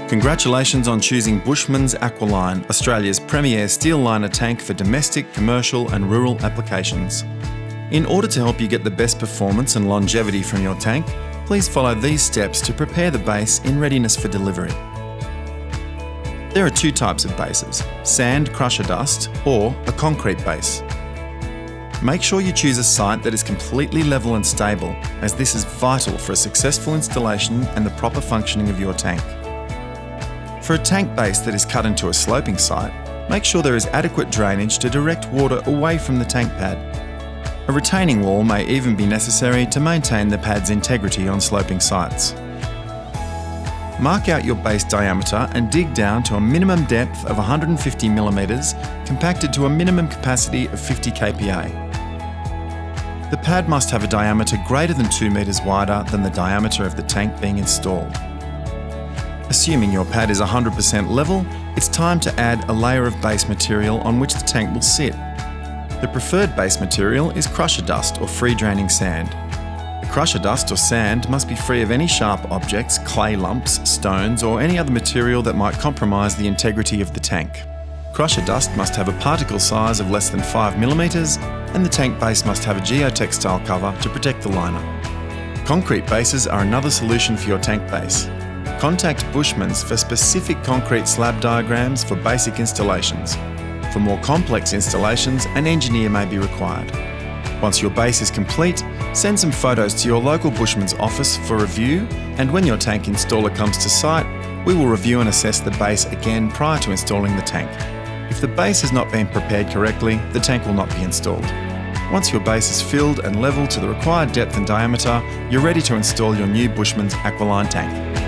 Congratulations on choosing Bushman's Aqualine, Australia's premier steel liner tank for domestic, commercial and rural applications. In order to help you get the best performance and longevity from your tank, please follow these steps to prepare the base in readiness for delivery. There are two types of bases, sand crusher dust or a concrete base. Make sure you choose a site that is completely level and stable, as this is vital for a successful installation and the proper functioning of your tank. For a tank base that is cut into a sloping site, make sure there is adequate drainage to direct water away from the tank pad. A retaining wall may even be necessary to maintain the pad's integrity on sloping sites. Mark out your base diameter and dig down to a minimum depth of 150 mm, compacted to a minimum capacity of 50 kPa. The pad must have a diameter greater than 2 metres wider than the diameter of the tank being installed. Assuming your pad is 100% level, it's time to add a layer of base material on which the tank will sit. The preferred base material is crusher dust or free draining sand. The crusher dust or sand must be free of any sharp objects, clay lumps, stones or any other material that might compromise the integrity of the tank. Crusher dust must have a particle size of less than 5 mm and the tank base must have a geotextile cover to protect the liner. Concrete bases are another solution for your tank base. Contact Bushman's for specific concrete slab diagrams for basic installations. For more complex installations, an engineer may be required. Once your base is complete, send some photos to your local Bushman's office for review, and when your tank installer comes to site, we will review and assess the base again prior to installing the tank. If the base has not been prepared correctly, the tank will not be installed. Once your base is filled and level to the required depth and diameter, you're ready to install your new Bushman's Aqualine tank.